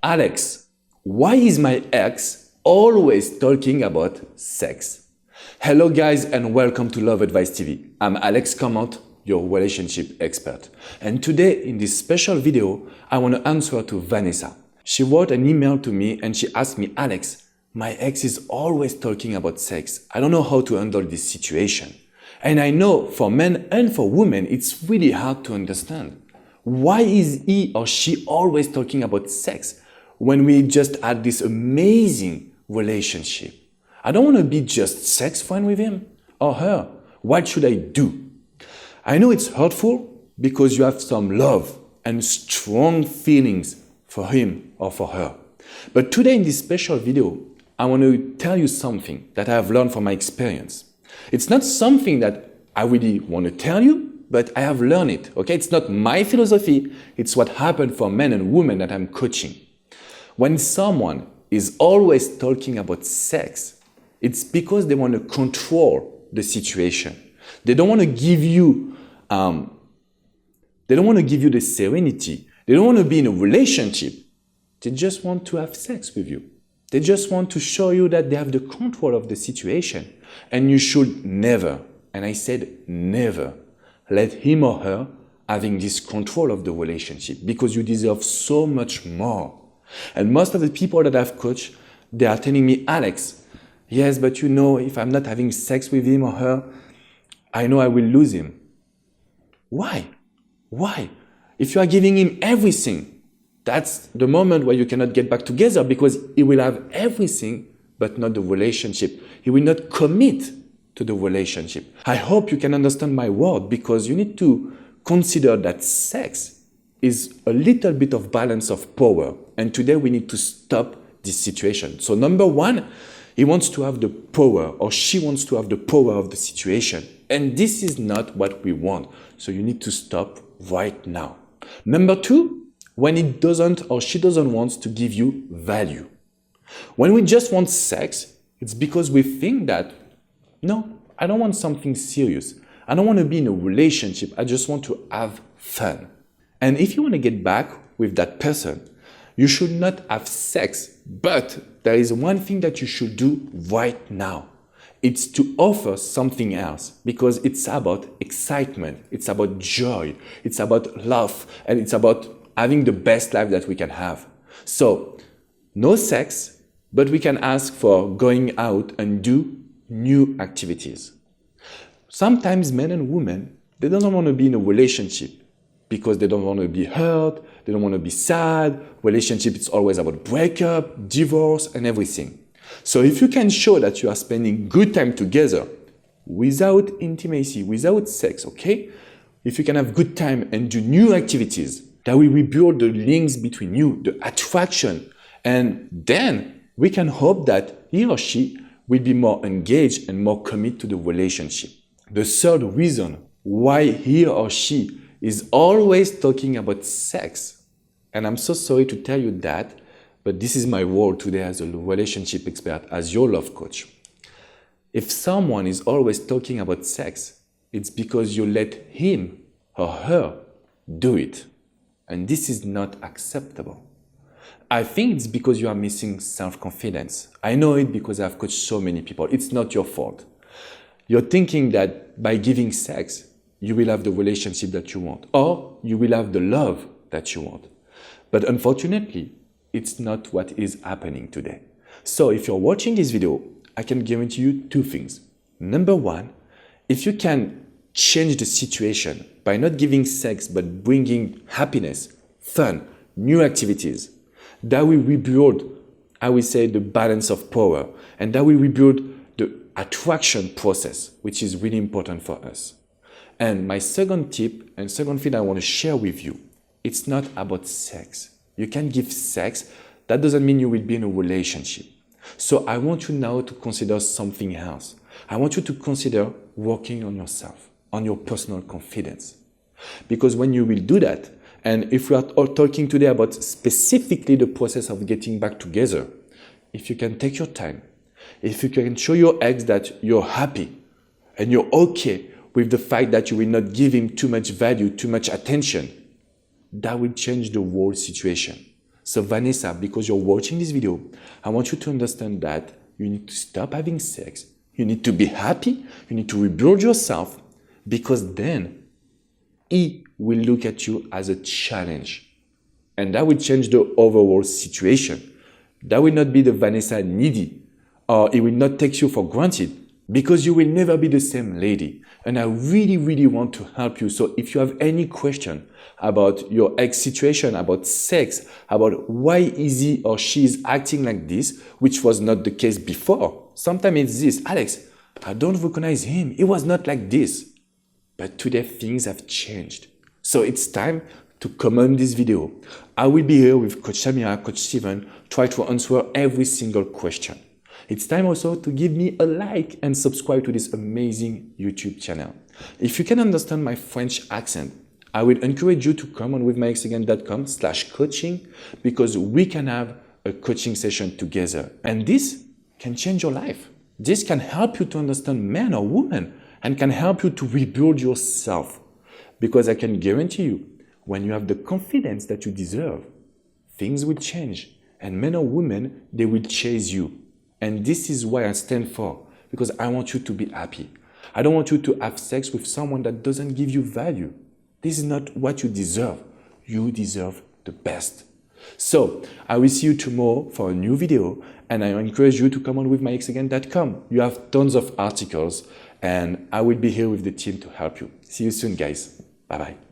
Alex, why is my ex always talking about sex? Hello guys and welcome to Love Advice TV. I'm Alex Cormont, your relationship expert. And today in this special video, I want to answer to Vanessa. She wrote an email to me and she asked me, Alex, my ex is always talking about sex. I don't know how to handle this situation. And I know for men and for women, it's really hard to understand. Why is he or she always talking about sex when we just had this amazing relationship? I don't want to be just sex friend with him or her. What should I do? I know it's hurtful because you have some love and strong feelings for him or for her. But today in this special video, I want to tell you something that I have learned from my experience. It's not something that I really want to tell you, but I have learned it, okay? It's not my philosophy, it's what happened for men and women that I'm coaching. When someone is always talking about sex, it's because they want to control the situation. They don't want to give you, the serenity. They don't want to be in a relationship. They just want to have sex with you. They just want to show you that they have the control of the situation. And you should never, and I said never, let him or her having this control of the relationship because you deserve so much more. And most of the people that I've coached, they are telling me, Alex, yes, but you know, if I'm not having sex with him or her, I know I will lose him. Why? Why? If you are giving him everything, that's the moment where you cannot get back together because he will have everything, but not the relationship. He will not commit to the relationship. I hope you can understand my word because you need to consider that sex is a little bit of balance of power. And today we need to stop this situation. So number one, he wants to have the power or she wants to have the power of the situation. And this is not what we want. So you need to stop right now. Number two, when he doesn't or she doesn't want to give you value. When we just want sex, it's because we think that, no, I don't want something serious. I don't want to be in a relationship. I just want to have fun. And if you want to get back with that person, you should not have sex. But there is one thing that you should do right now. It's to offer something else because it's about excitement. It's about joy. It's about love. And it's about having the best life that we can have. So, no sex, but we can ask for going out and do new activities. Sometimes men and women, they don't want to be in a relationship because they don't want to be hurt, they don't want to be sad. Relationship is always about breakup, divorce, and everything. So if you can show that you are spending good time together without intimacy, without sex, okay? If you can have good time and do new activities, that will rebuild the links between you, the attraction, and then we can hope that he or she will be more engaged and more committed to the relationship. The third reason why he or she is always talking about sex, and I'm so sorry to tell you that, but this is my role today as a relationship expert, as your love coach. If someone is always talking about sex, it's because you let him or her do it. And this is not acceptable. I think it's because you are missing self-confidence. I know it because I've coached so many people. It's not your fault. You're thinking that by giving sex, you will have the relationship that you want, or you will have the love that you want. But unfortunately, it's not what is happening today. So if you're watching this video, I can guarantee you two things. Number one, if you can change the situation by not giving sex but bringing happiness, fun, new activities, that will rebuild, I will say, the balance of power, and that will rebuild the attraction process, which is really important for us. And my second tip and second thing I want to share with you, it's not about sex. You can give sex, that doesn't mean you will be in a relationship. So I want you now to consider something else. I want you to consider working on yourself, on your personal confidence. Because when you will do that, and if we are all talking today about specifically the process of getting back together, if you can take your time, if you can show your ex that you're happy and you're okay with the fact that you will not give him too much value, too much attention, that will change the whole situation. So Vanessa, because you're watching this video, I want you to understand that you need to stop having sex. You need to be happy. You need to rebuild yourself, because then he will look at you as a challenge. And that will change the overall situation. That will not be the Vanessa needy, or he will not take you for granted, because you will never be the same lady. And I really, really want to help you. So if you have any question about your ex situation, about sex, about why is he or she is acting like this, which was not the case before. Sometimes it's this, Alex, I don't recognize him. He was not like this. But today things have changed. So it's time to comment this video. I will be here with Coach Samira, Coach Steven, try to answer every single question. It's time also to give me a like and subscribe to this amazing YouTube channel. If you can understand my French accent, I will encourage you to come on with myexagain.com/coaching, because we can have a coaching session together. And this can change your life. This can help you to understand man or woman and can help you to rebuild yourself. Because I can guarantee you, when you have the confidence that you deserve, things will change. And men or women, they will chase you. And this is why I stand for, because I want you to be happy. I don't want you to have sex with someone that doesn't give you value. This is not what you deserve. You deserve the best. So I will see you tomorrow for a new video, and I encourage you to come on with myexagain.com. You have tons of articles, and I will be here with the team to help you. See you soon, guys. Bye-bye.